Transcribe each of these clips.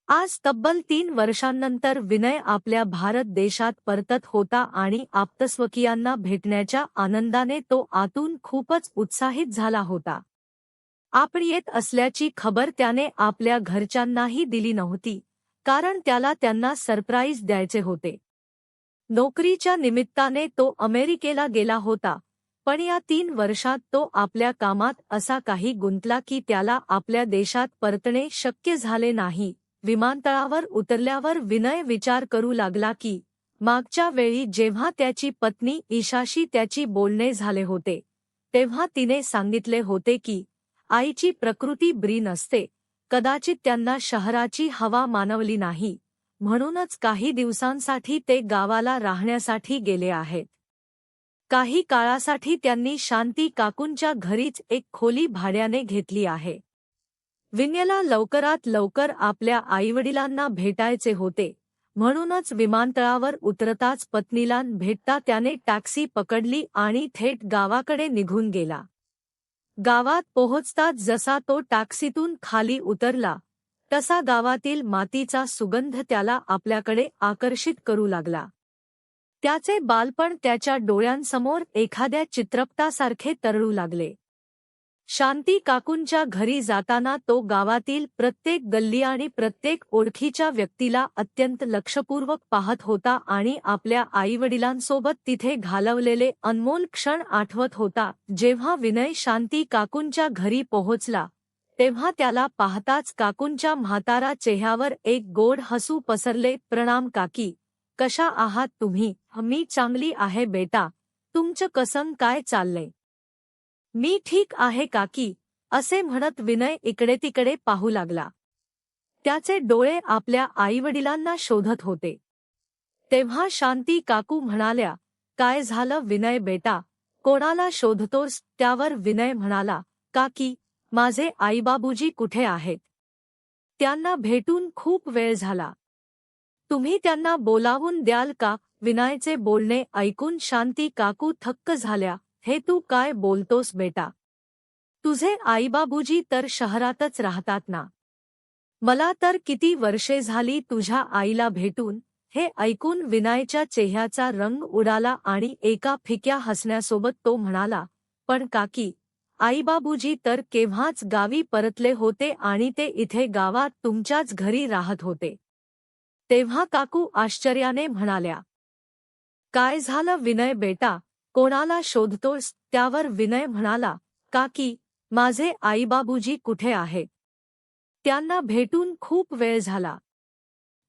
आज तब्बल 3 वर्षांनंतर विनय आपल्या भारत देशात परतत होता आणि आप्तस्वकीयांना भेटण्याच्या आनंदाने तो आतून खूपच उत्साहित झाला होता. आपण येत असल्याची खबर त्याने आपल्या घरच्यांनाही दिली नव्हती, कारण त्याला त्यांना सरप्राईज द्यायचे होते. नोकरीच्या निमित्ताने तो अमेरिकेला गेला होता, पण या 3 वर्षात तो आपल्या कामात असा काही गुंतला की त्याला आपल्या देशात परतणे शक्य झाले नाही. विमानतळावर उतरल्यावर विनय विचार करू लागला की मागच्या वेळी जेव्हा त्याची पत्नी ईशाशी त्याची बोलणे झाले होते, तेव्हा तिने सांगितले होते की आईची प्रकृती बरी नसते, कदाचित त्यांना शहराची हवा मानवली नाही, म्हणूनच काही दिवसांसाठी ते गावाला राहण्यासाठी गेले आहेत. काही काळासाठी त्यांनी शांती काकूंच्या घरीच एक खोली भाड्याने घेतली आहे. विनयला लवकरात लवकर आपल्या आईवडिलांना भेटायचे होते, म्हणूनच विमानतळावर उतरताच पत्नीला भेटता त्याने टॅक्सी पकडली आणि थेट गावाकडे निघून गेला. गावात पोहोचताच जसा तो टॅक्सीतून खाली उतरला, तसा गावातील मातीचा सुगंध त्याला आपल्याकडे आकर्षित करू लागला. त्याचे बालपण त्याच्या डोळ्यांसमोर एखाद्या चित्रपटासारखे तरळू लागले. शांती काकूंच्या घरी जाताना तो गावातील प्रत्येक गल्ली आणि प्रत्येक ओळखीच्या व्यक्तीला अत्यंत लक्षपूर्वक पाहत होता आणि आपल्या आईवडिलांसोबत तिथे घालवलेले अनमोल क्षण आठवत होता. जेव्हा विनय शांती काकूंच्या घरी पोहोचला, तेव्हा त्याला पाहताच काकूंच्या म्हातारा चेहऱ्यावर एक गोड हसू पसरले. प्रणाम काकी, कशा आहात तुम्ही? मी चांगली आहे बेटा, तुमचं कसं काय चाललंय? मी ठीक आहे काकी, असे म्हणत विनय इकडे तिकडे पाहू लागला. त्याचे डोळे आपल्या आईवडिलांना शोधत होते. तेव्हा शांती काकू म्हणाल्या, काय झालं विनय बेटा, कोणाला शोधतोस? त्यावर विनय म्हणाला, काकी, माझे आईबाबूजी कुठे आहेत? त्यांना भेटून खूप वेळ झाला. तुम्ही त्यांना बोलावून द्याल का? विनयचे बोलणे ऐकून शांती काकू थक्क झाल्या. हे तू काय बोलतोस बेटा? तुझे आईबाबूजी तर शहरातच राहतात ना. मला तर किती वर्षे झाली तुझ्या आईला भेटून. हे ऐकून विनयच्या चेहऱ्याचा रंग उडाला आणि एका फिक्या हसण्यासोबत तो म्हणाला, पण काकी, आईबाबूजी तर केव्हाच गावी परतले होते आणि ते इथे गावात तुमच्याच घरी राहत होते. तेव्हा काकू आश्चर्याने म्हणाल्या, काय झालं विनय बेटा, कोणाला शोधतोस? त्यावर विनय म्हणाला, काकी, माझे आईबाबूजी कुठे आहेत? त्यांना भेटून खूप वेळ झाला.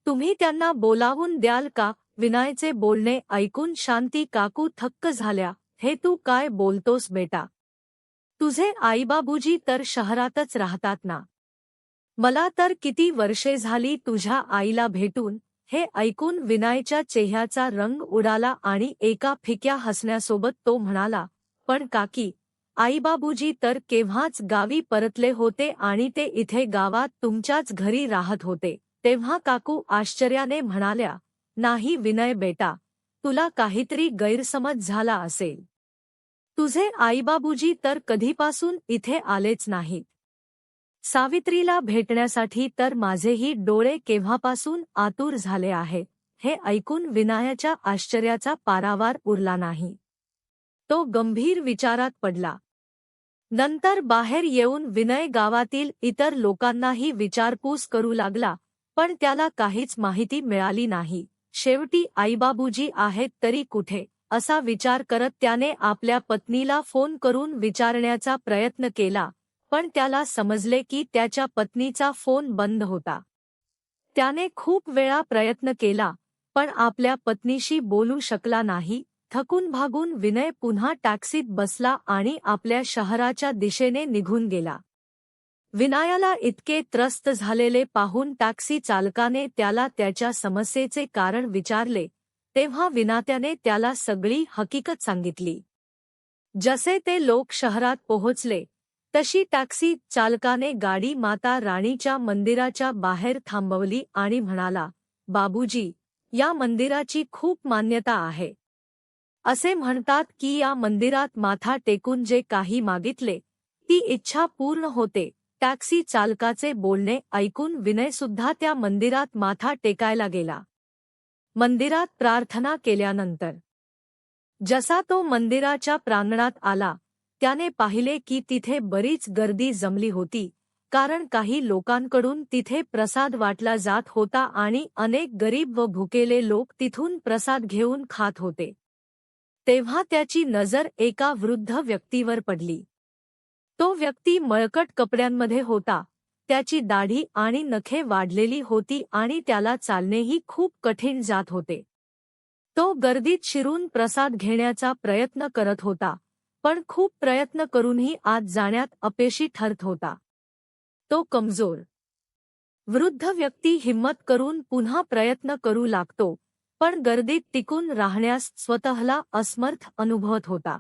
तुम्ही त्यांना बोलावून द्याल का? विनयचे बोलणे ऐकून शांती काकू थक्क झाल्या. हे तू काय बोलतोस बेटा? तुझे आईबाबूजी तर शहरातच राहतात ना. मला तर किती वर्षे झाली तुझ्या आईला भेटून. हे ऐकून विनयच्या चेहऱ्याचा रंग उडाला आणि एका फिक्या हसण्यासोबत तो म्हणाला, पण काकी, आईबाबूजी तर केव्हाच गावी परतले होते आणि ते इथे गावात तुमच्याच घरी राहत होते. तेव्हा काकू आश्चर्याने म्हणाल्या, नाही विनय बेटा, तुला काहीतरी गैरसमज झाला असेल. तुझे आईबाबूजी तर कधीपासून इथे आलेच नाहीत. सावित्रीला भेटण्यासाठी तर माझेही डोळे केव्हापासून आतुर झाले आहेत. हे ऐकून विनयाच्या आश्चर्याचा पारावार उरला नाही. तो गंभीर विचारात पडला. नंतर बाहेर येऊन विनय गावातील इतर लोकांनाही विचारपूस करू लागला, पण त्याला काहीच माहिती मिळाली नाही. शेवटी आईबाबूजी आहेत तरी कुठे, असा विचार करत त्याने आपल्या पत्नीला फोन करून विचारण्याचा प्रयत्न केला, पण त्याला समजले की त्याच्या पत्नीचा फोन बंद होता. त्याने खूप वेळा प्रयत्न केला, पण आपल्या पत्नीशी बोलू शकला नाही. थकून भागून विनय पुन्हा टॅक्सीत बसला आणि आपल्या शहराच्या दिशेने निघून गेला. विनयाला इतके त्रस्त झालेले पाहून टॅक्सी चालकाने त्याला त्याच्या समस्येचे कारण विचारले. तेव्हा विनात्याने त्याला सगळी हकीकत सांगितली. जसे ते लोक शहरात पोहोचले, तशी टॅक्सी चालकाने गाडी माता राणीच्या मंदिराच्या बाहेर थांबवली आणि म्हणाला, बाबूजी, या मंदिराची खूप मान्यता आहे. असे म्हणतात की या मंदिरात माथा टेकून जे काही मागितले, ती इच्छा पूर्ण होते. टॅक्सी चालकाचे बोलणे ऐकून विनय सुद्धा त्या मंदिरात माथा टेकायला गेला. मंदिरात प्रार्थना केल्यानंतर जसा तो मंदिराच्या प्रांगणात आला, त्याने पाहिले की तिथे बरीच गर्दी जमली होती, कारण काही लोकांकडून तिथे प्रसाद वाटला जात होता आणि अनेक गरीब व भुकेले लोक तिथून प्रसाद घेऊन खात होते. तेव्हा त्याची नजर एका वृद्ध व्यक्तीवर पडली. तो व्यक्ती मळकट कपड्यांमध्ये होता, त्याची दाढी आणि नखे वाढलेली होती आणि त्याला चालणेही खूप कठीण जात होते. तो गर्दीत शिरून प्रसाद घेण्याचा प्रयत्न करत होता, पण खूप प्रयत्न करूनही आत जाण्यात अपयशी ठरत होता. तो कमजोर वृद्ध व्यक्ती हिम्मत करून पुन्हा प्रयत्न करू लागतो, पण गर्दीत टिकून राहण्यास स्वतःला असमर्थ अनुभवत होता.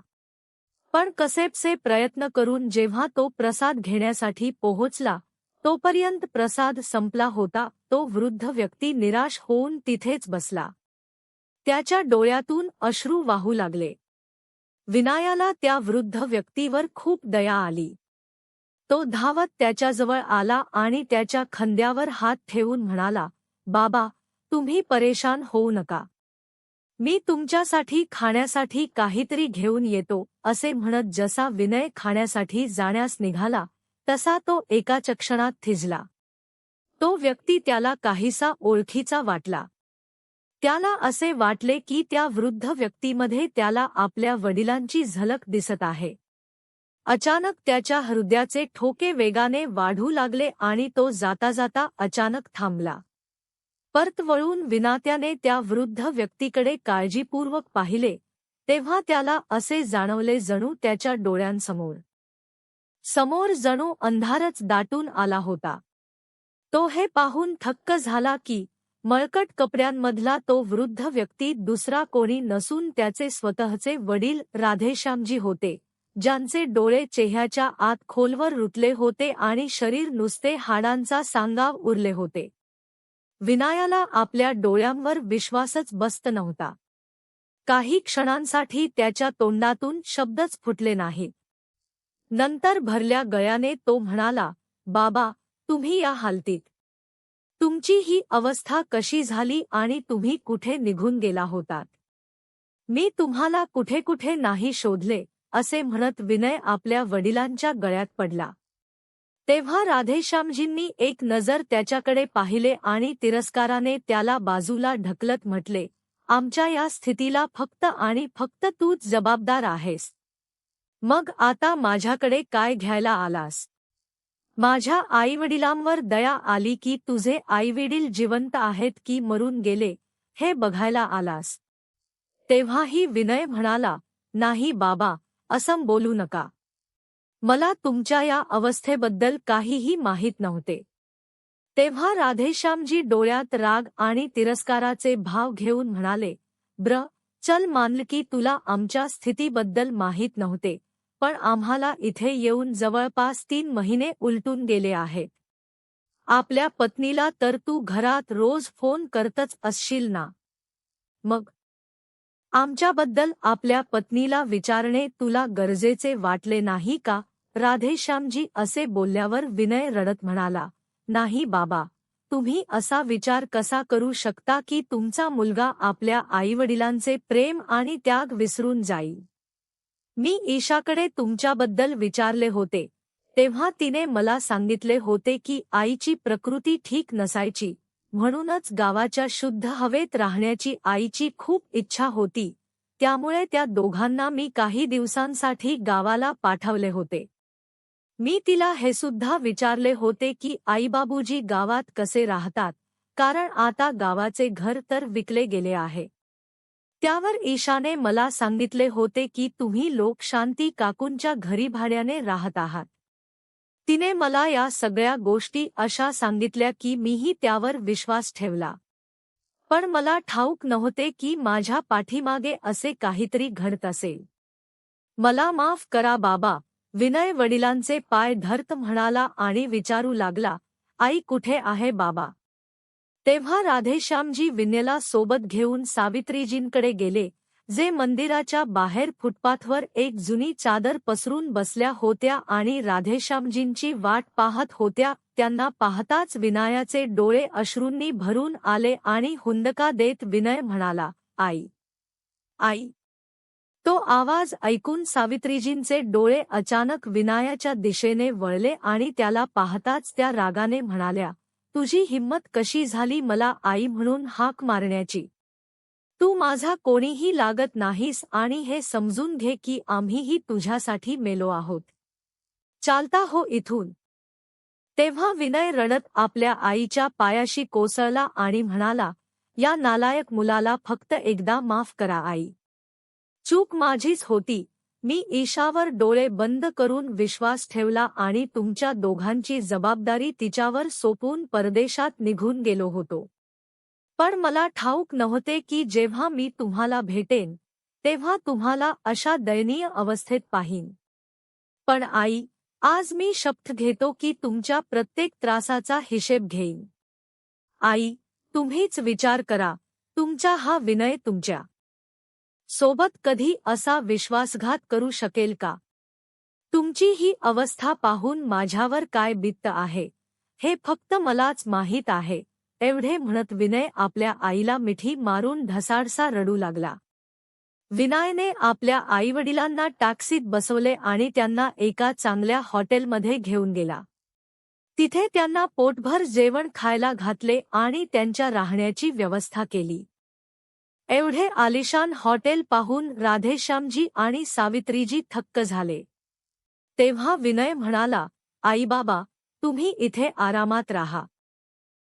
पण कसेबसे प्रयत्न करून जेव्हा तो प्रसाद घेण्यासाठी पोहोचला, तोपर्यंत प्रसाद संपला होता. तो वृद्ध व्यक्ती निराश होऊन तिथेच बसला. त्याच्या डोळ्यातून अश्रू वाहू लागले. विनायाला त्या वृद्ध व्यक्तीवर खूप दया आली. तो धावत त्याच्याजवळ आला आणि त्याच्या खांद्यावर हात ठेवून म्हणाला, "बाबा, तुम्ही परेशान होऊ नका. मी तुमच्यासाठी खाण्यासाठी काहीतरी घेऊन येतो." असे म्हणत जसा विनय खाण्यासाठी जाण्यास निघाला, तसा तो एकाच क्षणात थिजला. तो व्यक्ती त्याला काहीसा ओळखीचा वाटला. त्याला असे वाटले की त्या वृद्ध व्यक्तीमध्ये त्याला आपल्या वडिलांची झलक दिसत आहे. अचानक त्याच्या हृदयाचे ठोके वेगाने वाढू लागले आणि तो जाता जाता अचानक थांबला. परत वळून विनात्याने त्या वृद्ध व्यक्तीकडे काळजीपूर्वक पाहिले, तेव्हा त्याला असे जाणवले जणू त्याच्या समोर जणू अंधारच दाटून आला होता. तो हे पाहून थक्क झाला की मळकट कपड्यांमधला तो वृद्ध व्यक्ती दुसरा कोणी नसून त्याचे स्वतःचे वडील राधेश्यामजी होते, ज्यांचे डोळे चेहऱ्याच्या आत खोलवर रुतले होते आणि शरीर नुसते हाडांचा सांगाव उरले होते. विनायाला आपल्या डोळ्यांवर विश्वासच बसत नव्हता. काही क्षणांसाठी त्याच्या तोंडातून शब्दच फुटले नाहीत. नंतर भरल्या गळ्याने तो म्हणाला, "बाबा, तुम्ही या हालतीत? तुमची ही अवस्था कशी झाली आणि तुम्ही कुठे निघून गेला होतात? मी तुम्हाला कुठे कुठे नाही शोधले." असे म्हणत विनय आपल्या वडिलांच्या गळ्यात पडला. तेव्हा राधेश्यामजींनी एक नजर त्याच्याकडे पाहिले आणि तिरस्काराने त्याला बाजूला ढकलत म्हटले, "आमच्या या स्थितीला फक्त आणि फक्त तूच जबाबदार आहेस. मग आता माझ्याकडे काय घ्यायला आलास? माझ्या आईवडिलांवर दया आली की तुझे आईवडील जिवंत आहेत की मरून गेले, हे बघायला आलास?" तेव्हाही विनय म्हणाला, "नाही बाबा, असं बोलू नका. मला तुमच्या या अवस्थेबद्दल काहीही माहीत नव्हते." तेव्हा राधेश्यामजी डोळ्यात राग आणि तिरस्काराचे भाव घेऊन म्हणाले, चल मानलं की तुला आमच्या स्थितीबद्दल माहीत नव्हते, पण आम्हाला इथे येऊन जवळपास 3 महिने उलटून गेले आहेत. आपल्या पत्नीला तर तू घरात रोज फोन करतच असशील ना? मग आमच्याबद्दल आपल्या पत्नीला विचारणे तुला गरजेचे वाटले नाही का?" राधेश्यामजी असे बोलल्यावर विनय रडत म्हणाला, "नाही बाबा, तुम्ही असा विचार कसा करू शकता की तुमचा मुलगा आपल्या आईवडिलांचे प्रेम आणि त्याग विसरून जाईल? मी ईशाकडे तुमच्याबद्दल विचारले होते, तेव्हा तिने मला सांगितले होते की आईची प्रकृती ठीक नसायची, म्हणूनच गावाच्या शुद्ध हवेत राहण्याची आईची खूप इच्छा होती. त्यामुळे त्या दोघांना मी काही दिवसांसाठी गावाला पाठवले होते. मी तिला हे सुद्धा विचारले होते की आईबाबूजी गावात कसे राहतात, कारण आता गावाचे घर तर विकले गेले आहे. त्यावर ईशाने मला सांगितले होते की तुम्ही लोक शांती काकूंच्या घरी भाड्याने राहत आहात. तिने मला या सगळ्या गोष्टी अशा सांगितल्या की मीही त्यावर विश्वास ठेवला. पण मला ठाऊक नव्हते की माझ्या पाठीमागे असे काहीतरी घडत असेल. मला माफ करा बाबा." विनय वडिलांचे पाय धरत म्हणाला आणि विचारू लागला, "आई कुठे आहे बाबा?" तेव्हा राधेश्यामजी विनयला सोबत घेऊन सावित्रीजींकडे गेले. जे मंदिराच्या बाहेर फुटपाथवर एक जुनी चादर पसरून बसल्या होत्या आणि राधेश्यामजींची वाट पाहत होत्या, त्यांना पाहताच विनयाचे डोळे अश्रूंनी भरून आले आणि हुंदका देत विनय म्हणाला, आई, आई. तो आवाज ऐकून सावित्रीजींचे डोळे अचानक विनायाच्या दिशेने वळले आणि त्याला पाहताच त्या रागाने म्हणाल्या, तुझी हिंमत कशी झाली मला आई म्हणून हाक मारण्याची? तू माझा कोणीही लागत नाहीस आणि हे समजून घे की आम्हीही तुझ्यासाठी मेलो आहोत. चालता हो इथून. तेव्हा विनय रडत आपल्या आईच्या पायाशी कोसळला आणि म्हणाला, या नालायक मुलाला फक्त एकदा माफ करा आई. चूक माझीच होती. मी ईशावर डोळे बंद करून विश्वास ठेवला आणि तुमच्या दोघांची जबाबदारी तिच्यावर सोपवून परदेशात निघून गेलो होतो. पण मला ठाऊक नव्हते की जेव्हा मी तुम्हाला भेटेन तेव्हा तुम्हाला अशा दयनीय अवस्थेत पाहीन. पण आई, आज मी शपथ घेतो की तुमच्या प्रत्येक त्रासाचा हिशेब घेईन. आई, तुम्हीच विचार करा, तुमचा हा विनय तुमच्या सोबत कधी असा विश्वासघात करू शकेल का? तुमची ही अवस्था पाहून माझ्यावर काय बित्त आहे, हे फक्त मलाच माहीत आहे. एवढे म्हणत विनय आपल्या आईला मिठी मारून ढसाढसा रडू लागला. विनयने आपल्या आईवडिलांना टॅक्सीत बसवले आणि त्यांना एका चांगल्या हॉटेलमध्ये घेऊन गेला. तिथे त्यांना पोटभर जेवण खायला घातले आणि त्यांच्या राहण्याची व्यवस्था केली. एवढे आलिशान हॉटेल पाहून राधेश्यामजी आणि सावित्रीजी थक्क झाले. तेव्हा विनय म्हणाला, आई बाबा, तुम्ही इथे आरामात राहा.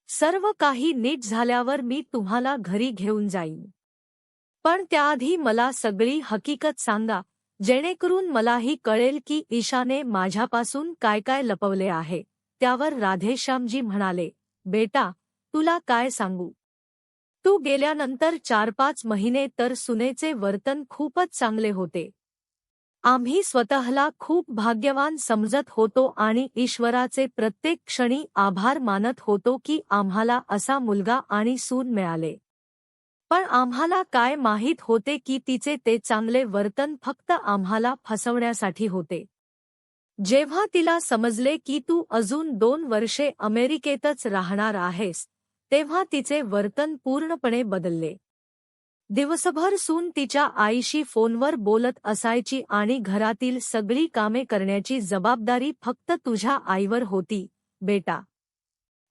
सर्व काही नीट झाल्यावर मी तुम्हाला घरी घेऊन जाईन. पण त्याआधी मला सगळी हकीकत सांगा, जेणेकरून मलाही कळेल की ईशाने माझ्यापासून काय काय लपवले आहे. त्यावर राधेश्यामजी म्हणाले, बेटा, तुला काय सांगू? तू गेल्यानंतर 4-5 महिने तर सुनेचे वर्तन खूपच चांगले होते. आम्ही स्वतःला खूप भाग्यवान समजत होतो आणि ईश्वराचे प्रत्येक क्षणी आभार मानत होतो की आम्हाला असा मुलगा आणि सून मिळाले. पण आम्हाला काय माहीत होते की तिचे ते चांगले वर्तन फक्त आम्हाला फसवण्यासाठी होते. जेव्हा तिला समजले की तू अजून 2 वर्षे अमेरिकेतच राहणार आहेस, तेव्हा तिचे वर्तन पूर्णपणे बदलले. दिवसभर सून तिच्या आईशी फोनवर बोलत असायची आणि घरातील सगळी कामे करण्याची जबाबदारी फक्त तुझ्या आईवर होती, बेटा.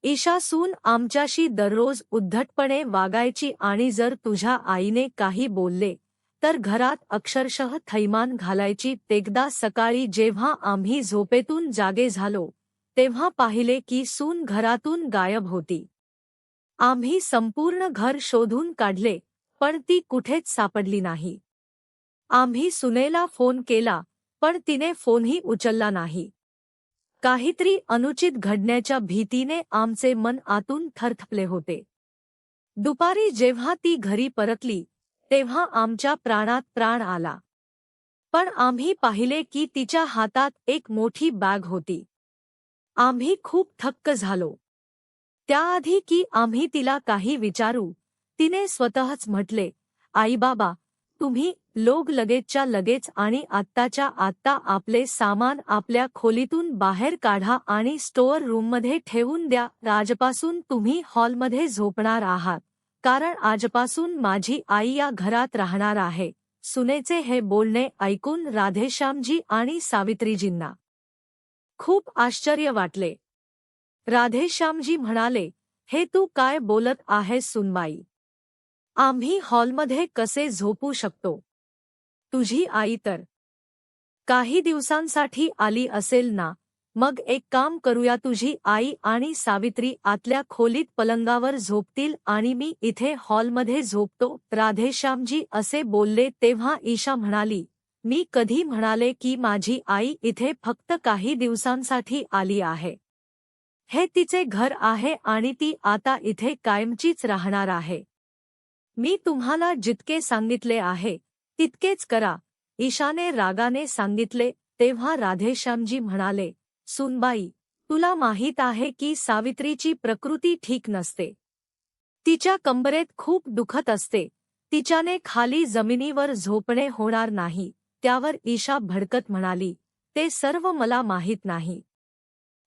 ईशा सून आमच्याशी दररोज उद्धटपणे वागायची आणि जर तुझ्या आईने काही बोलले तर घरात अक्षरशः थैमान घालायची. एकदा सकाळी जेव्हा आम्ही झोपेतून जागे झालो तेव्हा पाहिले की सून घरातून गायब होती. आम्ही संपूर्ण घर शोधून काढले, पण ती कुठेच सापडली नाही. आम्ही सुनेला फोन केला, पण तिने फोनही उचलला नाही. काहीतरी अनुचित घडण्याच्या भीतीने आमचे मन आतून थरथपले होते. दुपारी जेव्हा ती घरी परतली तेव्हा आमच्या प्राणात प्राण आला. पण आम्ही पाहिले की तिच्या हातात एक मोठी बॅग होती. आम्ही खूप थक्क झालो. त्याआधी की आम्ही तिला काही विचारू, तिने स्वतःच म्हटले, आई बाबा, तुम्ही लोग लगेचच्या लगेच आणि आत्ताच्या आत्ता आपले सामान आपल्या खोलीतून बाहेर काढा आणि स्टोअर रूममध्ये ठेवून द्या. आजपासून तुम्ही हॉलमध्ये झोपणार आहात, कारण आजपासून माझी आई या घरात राहणार आहे. सुनेचे हे बोलणे ऐकून राधेश्यामजी आणि सावित्रीजींना खूप आश्चर्य वाटले. राधेश्यामजी म्हणाले, हे तू काय बोलत आहेस सुनबाई? आम्ही हॉलमध्ये कसे झोपू शकतो? तुझी आई तर काही दिवसांसाठी आली असेल ना. मग एक काम करूया, तुझी आई आणि सावित्री आतल्या खोलीत पलंगावर झोपतील आणि मी इथे हॉलमध्ये झोपतो. राधेश्यामजी असे बोलले तेव्हा ईशा म्हणाली, मी कधी म्हणाले की माझी आई इथे फक्त काही दिवसांसाठी आली आहे? हे तिचे घर आहे आणि ती आता इथे कायमचीच राहणार आहे. मी तुम्हाला जितके सांगितले आहे तितकेच करा, ईशाने रागाने सांगितले. तेव्हा राधेश्यामजी म्हणाले, सुनबाई, तुला माहीत आहे की सावित्रीची प्रकृती ठीक नसते. तिच्या कंबरेत खूप दुखत असते. तिच्याने खाली जमिनीवर झोपणे होणार नाही. त्यावर ईशा भडकत म्हणाली, ते सर्व मला माहीत नाही.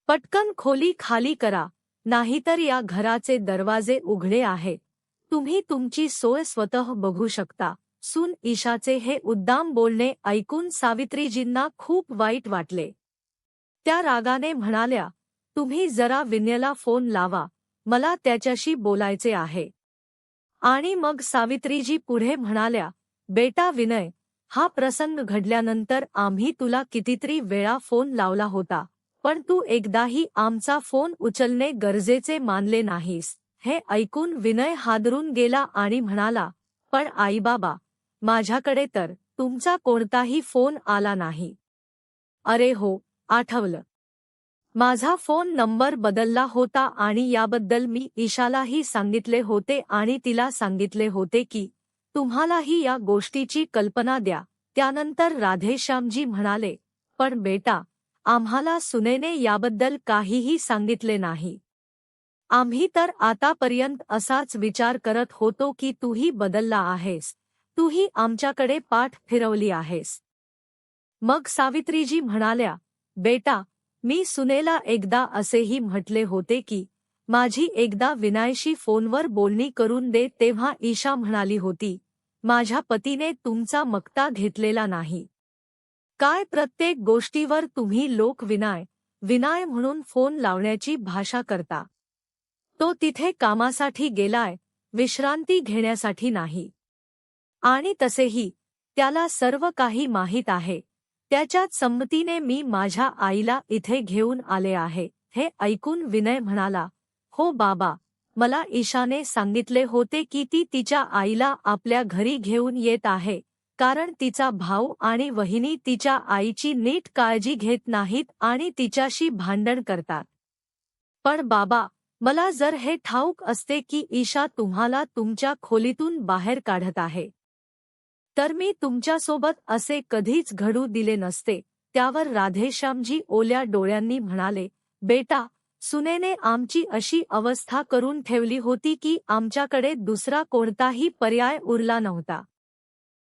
पटकन खोली खाली करा, नाहीतर या घराचे दरवाजे उघडे आहेत. तुम्ही तुमची सोय स्वतः बघू शकता. सून ईशाचे हे उद्दाम बोलणे ऐकून सावित्रीजींना खूप वाईट वाटले. त्या रागाने म्हणाल्या, तुम्ही जरा विनयला फोन लावा, मला त्याच्याशी बोलायचे आहे. आणि मग सावित्रीजी पुढे म्हणाल्या, बेटा विनय, हा प्रसंग घडल्यानंतर आम्ही तुला कितीतरी वेळा फोन लावला होता, पण तू एकदाही आमचा फोन उचलणे गरजेचे मानले नाहीस. हे ऐकून विनय हादरून गेला आणि म्हणाला, पण आईबाबा, माझ्याकडे तर तुमचा कोणताही फोन आला नाही. अरे हो, आठवलं. माझा फोन नंबर बदलला होता आणि याबद्दल मी ईशालाही सांगितले होते आणि तिला सांगितले होते की तुम्हालाही या गोष्टीची कल्पना द्या. त्यानंतर राधेश्यामजी म्हणाले, पण बेटा, आम्हाला सुनेने याबद्दल काहीही सांगितले नाही. आम्ही तर आतापर्यंत असाच विचार करत होतो की तूही बदलला आहेस, तूही आमच्याकडे पाठ फिरवली आहेस. मग सावित्रीजी म्हणाल्या, बेटा, मी सुनेला एकदा असेही म्हटले होते की माझी एकदा विनयशी फोनवर बोलणी करून दे. तेव्हा ईशा म्हणाली होती, माझ्या पतीने तुमचा मक्ता घेतलेला नाही. काय प्रत्येक गोष्टीवर तुम्ही लोक विनय विनय म्हणून फोन लावण्याची भाषा करता. तो तिथे कामासाठी गेलाय, विश्रांती घेण्यासाठी नाही. आणि तसेही त्याला सर्व काही माहीत आहे. त्याच्याच संमतीने मी माझ्या आईला इथे घेऊन आले आहे. हे ऐकून विनय म्हणाला, हो बाबा, मला ईशाने सांगितले होते की ती तिच्या आईला आपल्या घरी घेऊन येत आहे, कारण तिचा भाऊ आणि वहिनी तिच्या आईची नीट काळजी घेत नाहीत आणि तिच्याशी भांडण करतात. पण बाबा, मला जर हे ठाऊक असते की ईशा तुम्हाला तुमच्या खोलीतून बाहेर काढत आहे, तर मी तुमच्यासोबत असे कधीच घडू दिले नसते. त्यावर राधेश्यामजी ओल्या डोळ्यांनी म्हणाले, बेटा, सुनेने आमची अशी अवस्था करून ठेवली होती की आमच्याकडे दुसरा कोणताही पर्याय उरला नव्हता.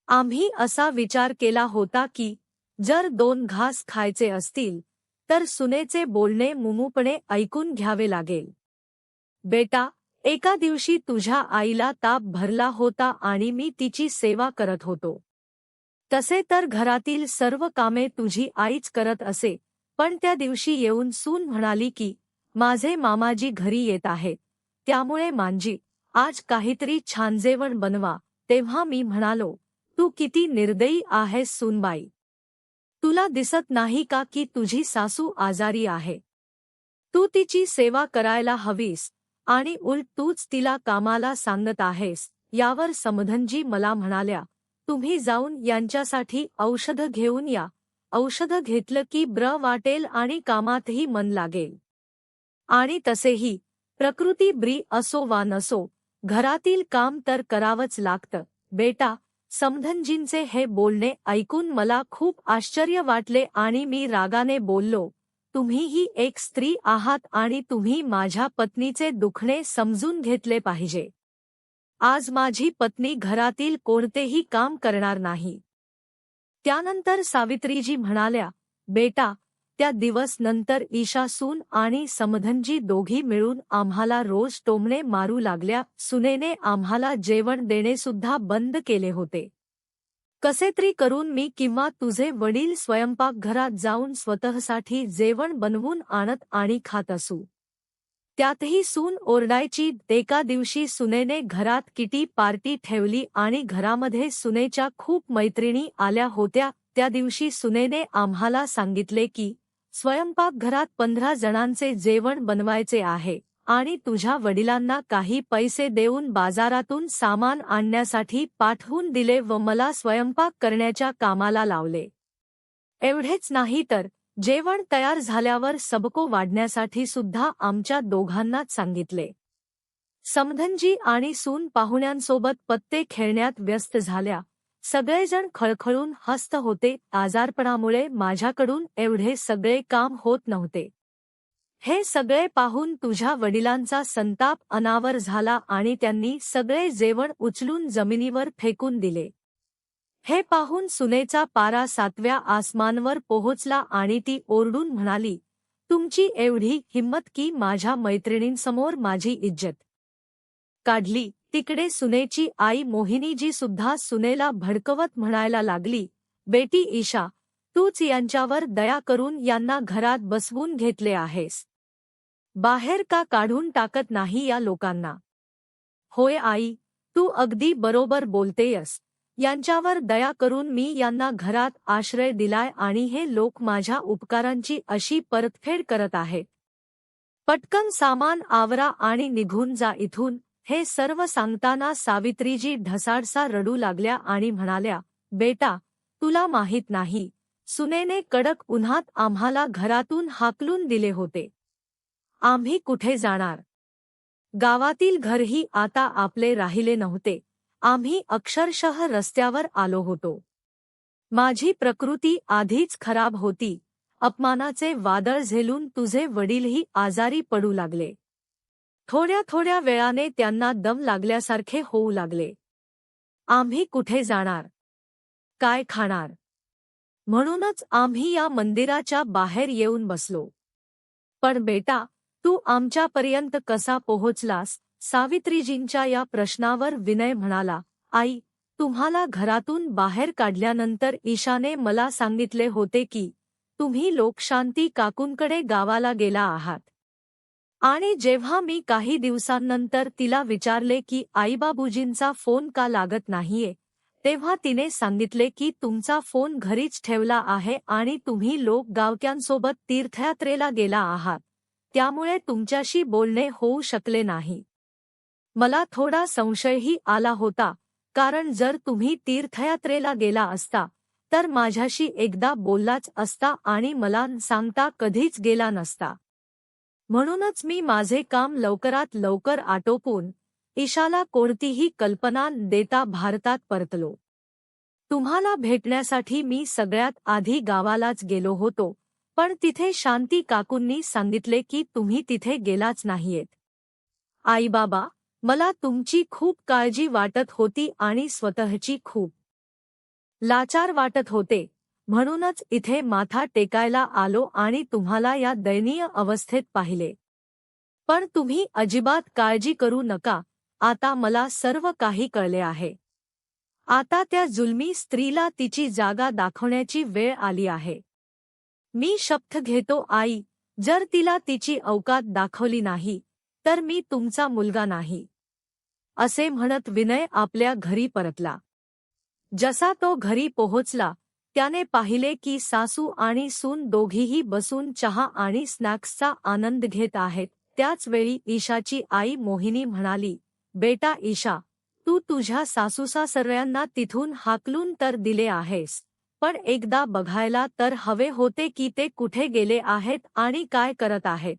आम्ही असा विचार केला होता की जर 2 घास खायचे असतील तर सुनेचे बोलणे मुमूपणे ऐकून घ्यावे लागेल. बेटा, एका दिवशी तुझ्या आईला ताप भरला होता आणि मी तिची सेवा करत होतो. तसे तर घरातील सर्व कामे तुझी आईच करत असे, पण त्या दिवशी येऊन सून म्हणाली की माझे मामाजी घरी येत आहेत, त्यामुळे मांजी, आज काहीतरी छान जेवण बनवा. तेव्हा मी म्हणालो, तू किती निर्दयी आहेस सूनबाई. तुला दिसत नाही का की तुझी सासू आजारी आहे? तू तिची सेवा करायला हवीस आणि उलट तूच तिला कामाला सांगत आहेस. यावर समधनजी मला म्हणाल्या, तुम्ही जाऊन यांच्यासाठी औषधं घेऊन या. औषधं घेतलं की बरं वाटेल आणि कामातही मन लागेल. आणि तसेही प्रकृती बरी असो वा नसो, घरातील काम तर करावंच लागतं. बेटा, समधनजींचे हे बोलणे ऐकून मला खूप आश्चर्य वाटले आणि मी रागाने बोललो, तुम्हीही एक स्त्री आहात आणि तुम्ही माझ्या पत्नीचे दुखणे समजून घेतले पाहिजे. आज माझी पत्नी घरातील कोणतेही काम करणार नाही. त्यानंतर सावित्रीजी म्हणाल्या, बेटा, त्या दिवस नंतर ईशा सून आणि समधनजी दोघी मिळून आम्हाला रोज टोमणे मारू लागल्या. सुनेने आम्हाला जेवण देणे सुद्धा बंद केले होते. कसेतरी करून मी किंवा तुझे वडील स्वयंपाकघरात जाऊन स्वतःसाठी जेवण बनवून आणत आणि खात असू. त्यातही सून ओरडायची. एका दिवशी सुनेने घरात किटी पार्टी ठेवली आणि घरामध्ये सुनेच्या खूप मैत्रिणी आल्या होत्या. त्या दिवशी सुनेने आम्हाला सांगितले की स्वयंपाकघरात 15 जणांचे जेवण बनवायचे आहे आणि तुझ्या वडिलांना काही पैसे देऊन बाजारातून सामान आणण्यासाठी पाठवून दिले व मला स्वयंपाक करण्याच्या कामाला लावले. एवढेच नाही तर जेवण तयार झाल्यावर सबको वाढण्यासाठी सुद्धा आमच्या दोघांनाच सांगितले. समधनजी आणि सून पाहुण्यांसोबत पत्ते खेळण्यात व्यस्त झाल्या. सगळेजण खळखळून हसत होते. आजारपणामुळे माझ्याकडून एवढे सगळे काम होत नव्हते. हे सगळे पाहून तुझ्या वडिलांचा संताप अनावर झाला आणि त्यांनी सगळे जेवण उचलून जमिनीवर फेकून दिले. हे पाहून सुनेचा पारा 7व्या आसमानवर पोहोचला आणि ती ओरडून म्हणाली, तुमची एवढी हिंमत की माझ्या मैत्रिणींसमोर माझी इज्जत काढली. तिकडे सुनेची आई मोहिनीजी सुद्धा सुनेला भडकवत म्हणायला लागली, बेटी ईशा, तूच यांच्यावर दया करून यांना घरात बसवून घेतले आहेस. बाहेर का काढून टाकत नाही या लोकांना? होय आई, तू अगदी बरोबर बोलतेयस. यांच्यावर दया करून मी यांना घरात आश्रय दिलाय आणि हे लोक माझ्या उपकारांची अशी परतफेड करत आहेत. पटकन सामान आवरा आणि निघून जा इथून. हे सर्व सांगताना सावित्रीजी ढसाळसा रडू लागल्या आणि म्हणाल्या, बेटा, तुला माहीत नाही, सुनेने कडक उन्हात आम्हाला घरातून हाकलून दिले होते. आम्ही कुठे जाणार? गावातील घरही आता आपले राहिले नव्हते. आम्ही अक्षरशः रस्त्यावर आलो होतो. माझी प्रकृती आधीच खराब होती. अपमानाचे वादळ झेलून तुझे वडीलही आजारी पडू लागले. थोड्या थोड्या वेळाने त्यांना दम लागल्यासारखे होऊ लागले. आम्ही कुठे जाणार? काय खाणार? म्हणूनच आम्ही या मंदिराच्या बाहेर येऊन बसलो. पण बेटा, तू आमच्यापर्यंत कसा पोहोचलास? सावित्रीजींच्या या प्रश्नावर विनय म्हणाला, आई, तुम्हाला घरातून बाहेर काढल्यानंतर ईशाने मला सांगितले होते की तुम्ही लोकशांती काकूंकडे गावाला गेला आहात. आणि जेव्हा मी काही दिवसांनंतर तिला विचारले की आईबाबूजींचा फोन का लागत नाहीये, तेव्हा तिने सांगितले की तुमचा फोन घरीच ठेवला आहे आणि तुम्ही लोक गावक्यांसोबत तीर्थयात्रेला गेला आहात, त्यामुळे तुमच्याशी बोलणे होऊ शकले नाही. मला थोडा संशयही आला होता, कारण जर तुम्ही तीर्थयात्रेला गेला असता तर माझ्याशी एकदा बोललाच असता आणि मला सांगता कधीच गेला नसता. म्हणूनच मी माझे काम लवकरात लवकर आटोपून ईशाला कोणतीही कल्पना देता भारतात परतलो. तुम्हाला भेटण्यासाठी मी सगळ्यात आधी गावालाच गेलो होतो, पण तिथे शांती काकूंनी सांगितले की तुम्ही तिथे गेलाच नाहीयेत. आई बाबा, मला तुमची खूप काळजी वाटत होती आणि स्वतःची खूप लाचार वाटत होते. म्हणूनच इथे माथा टेकायला आलो आणि तुम्हाला या दयनीय अवस्थेत पाहिले. पण तुम्ही अजिबात काळजी करू नका, आता मला सर्व काही कळले आहे. आता त्या जुलमी स्त्रीला तिची जागा दाखवण्याची वेळ आली आहे. मी शपथ घेतो आई, जर तिला तिची औकात दाखवली नाही तर मी तुमचा मुलगा नाही. असे म्हणत विनय आपल्या घरी परतला. जसा तो घरी पोहोचला, त्याने पाहिले की सासू आणि सून दोघीही बसून चहा आणि स्नॅक्सचा आनंद घेत आहेत. त्याच वेळी ईशाची आई मोहिनी म्हणाली, बेटा ईशा, तू तुझ्या सासूसासऱ्यांना तिथून हाकलून तर दिले आहेस, पण एकदा बघायला तर हवे होते की ते कुठे गेले आहेत आणि काय करत आहेत.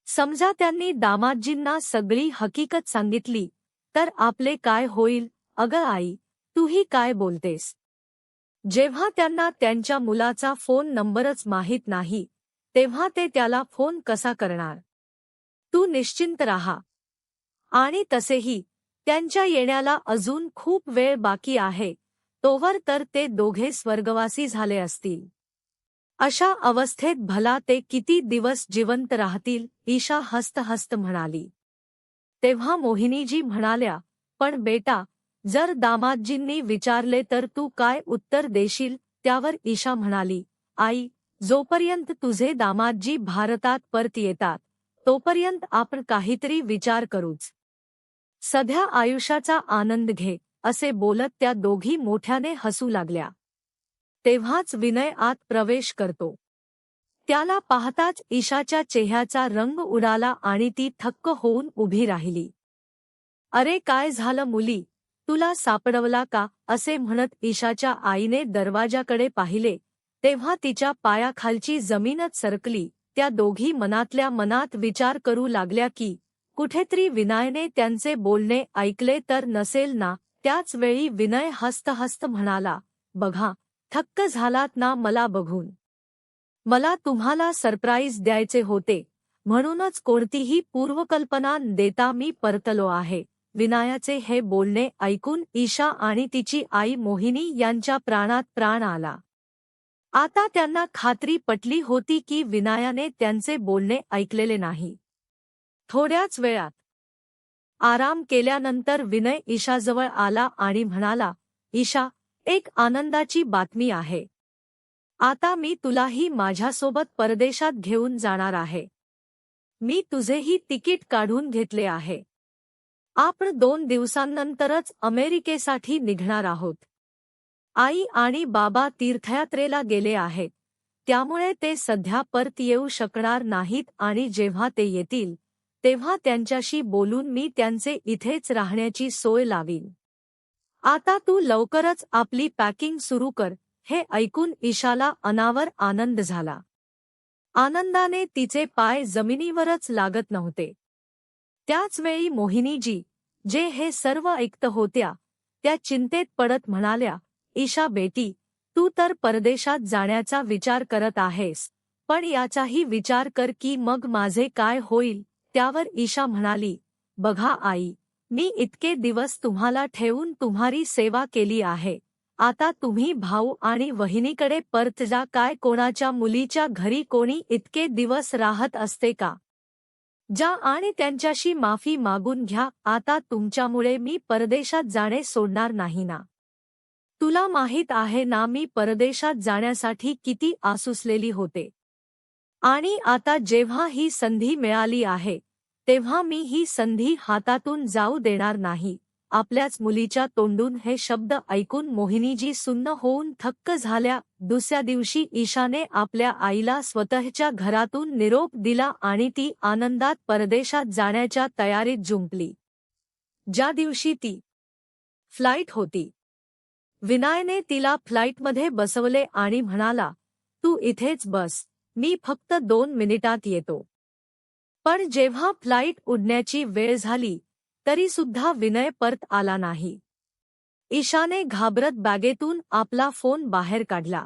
समजा त्यांनी दामाजींना सगळी हकीकत सांगितली तर आपले काय होईल? अगं आई, तूही काय बोलतेस? जेव्हा त्यांना त्यांच्या मुलाचा फोन नंबरच माहीत नाही, तेव्हा ते त्याला फोन कसा करणार? तू निश्चिंत राहा. आणि तसेही त्यांच्या येण्याला अजून खूप वेळ बाकी आहे, तोवर तर ते दोघे स्वर्गवासी झाले असतील. अशा अवस्थेत भला ते किती दिवस जिवंत राहतील? ईशा हसत म्हणाली. तेव्हा मोहिनीजी म्हणाल्या, पण बेटा, जर दामाजींनी विचारले तर तू काय उत्तर देशील? त्यावर ईशा म्हणाली, आई, जोपर्यंत तुझे दामाजी भारतात परत येतात तोपर्यंत आपण काहीतरी विचार करूच. सध्या आयुष्याचा आनंद घे. असे बोलत त्या दोघी मोठ्याने हसू लागल्या. तेव्हाच विनय आत प्रवेश करतो. त्याला पाहताच ईशाच्या चेहऱ्याचा रंग उडाला आणि ती थक्क होऊन उभी राहिली. अरे काय झालं मुली, तुला सापडवला का? असे म्हणत ईशाच्या आईने दरवाजाकडे पाहिले, तेव्हा तिच्या पायाखालची जमीनच सरकली. त्या दोघी मनातल्या मनात विचार करू लागल्या की कुठेतरी विनयने त्यांचे बोलणे ऐकले तर नसेल ना. त्याच वेळी विनय हसत म्हणाला, बघा, थक्क झालात ना मला बघून? मला तुम्हाला सरप्राईज द्यायचे होते, म्हणूनच कोणतीही पूर्वकल्पना देता मी परतलो आहे. विनायाचे हे बोलणे ऐकून ईशा आणि तिची आई मोहिनी यांच्या प्राणात प्राण आला. आता त्यांना खात्री पटली होती की विनायाने त्यांचे बोलणे ऐकलेले नाही. थोड्याच वेळात आराम केल्यानंतर विनय ईशाजवळ आला आणि म्हणाला, ईशा, एक आनंदाची बातमी आहे. आता मी तुलाही माझ्यासोबत परदेशात घेऊन जाणार आहे. मी तुझेही तिकीट काढून घेतले आहे. आपण 2 दिवसांनंतरच अमेरिकेसाठी निघणार आहोत. आई आणि बाबा तीर्थयात्रेला गेले आहेत, त्यामुळे ते सध्या परत येऊ शकणार नाहीत आणि जेव्हा ते येतील तेव्हा त्यांच्याशी बोलून मी त्यांचे इथेच राहण्याची सोय लावीन. आता तू लवकरच आपली पॅकिंग सुरू कर. हे ऐकून ईशाला अनावर आनंद झाला. आनंदाने तिचे पाय जमिनीवरच लागत नव्हते. त्याचवेळी मोहिनीजी, जे हे सर्व ऐकत होत्या, त्या चिंतेत पडत म्हणाल्या, ईशा बेटी, तू तर परदेशात जाण्याचा विचार करत आहेस, पण याचाही विचार कर की मग माझे काय होईल. त्यावर ईशा म्हणाली, बघा आई, मी इतके दिवस तुम्हाला ठेवून तुम्हारी सेवा केली आहे. आता तुम्ही भाऊ आणि वहिनीकडे परत जा. काय कोणाच्या मुलीच्या घरी कोणी इतके दिवस राहत असते का? जा आणि त्यांच्याशी माफी मागून घ्या. आता तुमच्यामुळे मी परदेशात जाणे सोडणार नाही ना. तुला माहीत आहे ना मी परदेशात जाण्यासाठी किती आसुसलेली होते. आणि आता जेव्हा ही संधी मिळाली आहे तेव्हा मी ही संधी हातातून जाऊ देणार नाही. आपल्याच मुलीच्या तोंडून हे शब्द ऐकून मोहिनीजी सुन्न होऊन थक्क झाल्या. दुसऱ्या दिवशी ईशाने आपल्या आईला स्वतःच्या घरातून निरोप दिला आणि ती आनंदात परदेशात जाण्याच्या तयारीत जुंपली. ज्या दिवशी ती फ्लाईट होती, विनायने तिला फ्लाईटमध्ये बसवले आणि म्हणाला, तू इथेच बस, मी फक्त 2 मिनिटात येतो. पण जेव्हा फ्लाईट उडण्याची वेळ झाली तरी सुद्धा विनय परत आला नाही. ईशाने घाबरत बॅगेतून आपला फोन बाहेर काढला.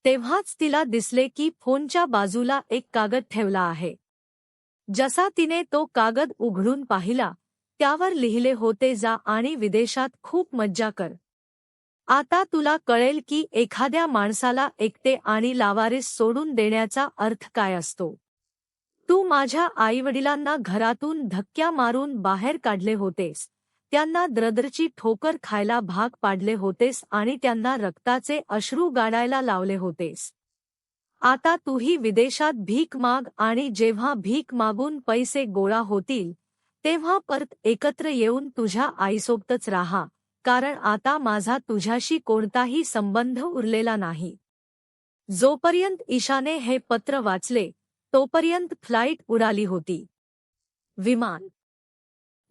तेव्हाच तिला दिसले की फोनच्या बाजूला एक कागद ठेवला आहे. जसा तिने तो कागद उघडून पाहिला, त्यावर लिहिले होते, जा आणि विदेशात खूप मज्जा कर. आता तुला कळेल की एखाद्या माणसाला एकटे आणि लावारिस सोडून देण्याचा अर्थ काय असतो. तू माझ्या आईवडिलांना घरातून धक्क्या मारून बाहेर काढले होतेस, त्यांना दरदरची ठोकर खायला भाग पाडले होतेस आणि त्यांना रक्ताचे अश्रू गाळायला लावले होतेस. आता तूही विदेशात भीक माग आणि जेव्हा भीक मागून पैसे गोळा होतील तेव्हा परत एकत्र येऊन तुझ्या आईसोबतच राहा, कारण आता माझा तुझ्याशी कोणताही संबंध उरलेला नाही. जोपर्यंत ईशाने हे पत्र वाचले तोपर्यंत फ्लाईट उडाली होती. विमान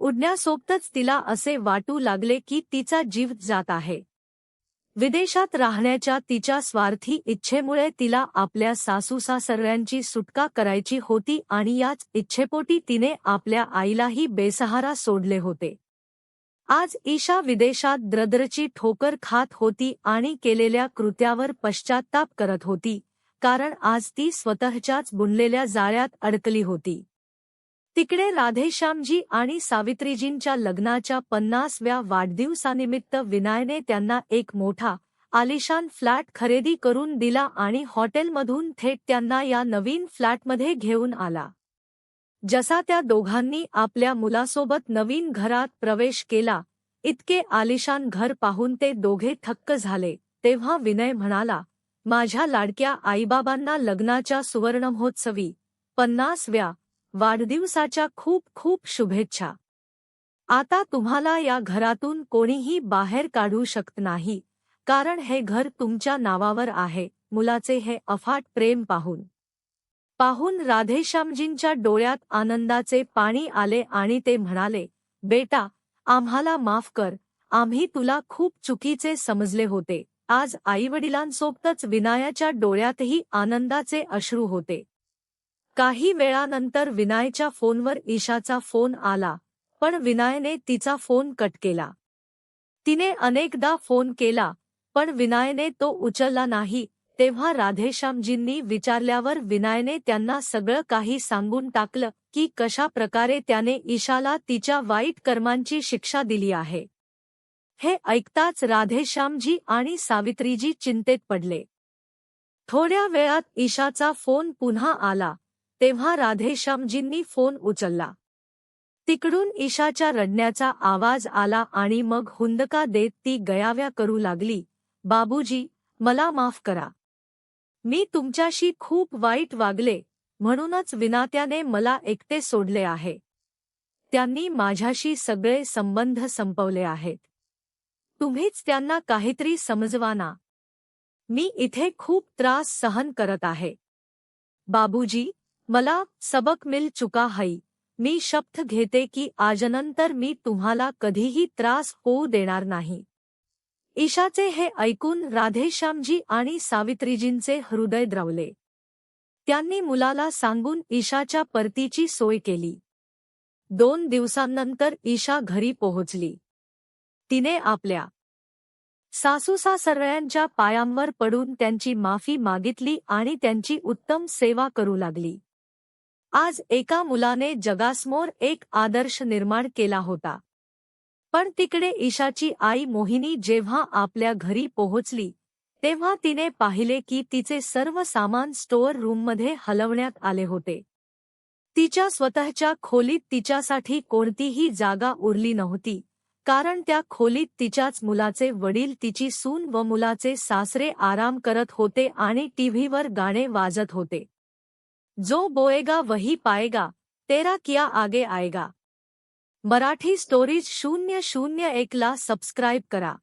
उडण्यासोबतच तिला असे वाटू लागले की तिचा जीव जात आहे. विदेशात राहण्याच्या तिच्या स्वार्थी इच्छेमुळे तिला आपल्या सासू-सासऱ्यांची सुटका करायची होती आणि याच इच्छेपोटी तिने आपल्या आईलाही बेसहारा सोडले होते. आज ईशा विदेशात दरदरची ठोकर खात होती आणि केलेल्या कृत्यावर पश्चात्ताप करत होती, कारण आज ती स्वतःच्याच बुनलेल्या जाळ्यात अडकली होती. तिकडे राधेश्यामजी आणि सावित्रीजींच्या लग्नाच्या 50व्या वाढदिवसानिमित्त विनायने त्यांना एक मोठा आलिशान फ्लॅट खरेदी करून दिला आणि हॉटेलमधून थेट त्यांना या नवीन फ्लॅटमध्ये घेऊन आला. जसा त्या दोघांनी आपल्या मुलासोबत नवीन घरात प्रवेश केला, इतके आलिशान घर पाहून ते दोघे थक्क झाले. तेव्हा विनय म्हणाला, माझ्या लाडक्या आईबाबांना लग्नाच्या सुवर्णमहोत्सवी 50व्या वाढदिवसाच्या खूप खूप शुभेच्छा. आता तुम्हाला या घरातून कोणीही बाहेर काढू शकत नाही, कारण हे घर तुमच्या नावावर आहे. मुलाचे हे अफाट प्रेम पाहून राधेश्यामजींच्या डोळ्यात आनंदाचे पाणी आले आणि ते म्हणाले, बेटा, आम्हाला माफ कर, आम्ही तुला खूप चुकीचे समजले होते. आज आईवडिलांसोबतच विनायाच्या डोळ्यातही आनंदाचे अश्रू होते. काही वेळानंतर विनायच्या फोनवर ईशाचा फोन आला, पण विनायने तिचा फोन कट केला. तिने अनेकदा फोन केला, पण विनायने तो उचलला नाही. तेव्हा राधेश्यामजींनी विचारल्यावर विनायने त्यांना सगळं काही सांगून टाकलं की कशा प्रकारे त्याने ईशाला तिच्या वाईट कर्मांची शिक्षा दिली आहे. हे ऐकताच राधेश्यामजी आणि सावित्रीजी चिंतेत पडले. थोड्या वेळात ईशाचा फोन पुन्हा आला, तेव्हा राधेश्यामजींनी फोन उचलला. तिकडून ईशाच्या रडण्याचा आवाज आला आणि मग हुंदका देत ती गयाव्या करू लागली, बाबूजी, मला माफ करा. मी तुमच्याशी खूप वाईट वागले, म्हणूनच विनात्याने मला एकटे सोडले आहे. त्यांनी माझ्याशी सगळे संबंध संपवले आहेत. तुम्हीच त्यांना काहीतरी समजवा ना. मी इथे खूप त्रास सहन करत आहे. बाबूजी, मला सबक मिल चुका है. मी शपथ घेते की आजनंतर मी तुम्हाला कधीही त्रास होऊ देणार नाही. ईशाचे हे ऐकून राधेश्यामजी आणि सावित्रीजींचे हृदय द्रवले. त्यांनी मुलाला सांगून ईशाच्या परतीची सोय केली. 2 दिवसांनंतर ईशा घरी पोहोचली. तिने आपल्या सासूसासऱ्यांच्या पायांवर पडून त्यांची माफी मागितली आणि त्यांची उत्तम सेवा करू लागली. आज एका मुलाने जगासमोर एक आदर्श निर्माण केला होता. पण तिकडे ईशाची आई मोहिनी जेव्हा आपल्या घरी पोहोचली, तेव्हा तिने पाहिले की तिचे सर्व सामान स्टोअर रूममध्ये हलवण्यात आले होते. तिच्या स्वतःच्या खोलीत तिच्यासाठी कोणतीही जागा उरली नव्हती, कारण त्या खोलीत तिच्याच मुलाचे वडील, तिची सून व मुलाचे सासरे आराम करत होते आणि टीव्हीवर गाणे वाजत होते. जो बोएगा वही पाएगा, तेरा किया आगे आएगा. मराठी स्टोरीज 001 ला सबस्क्राईब करा.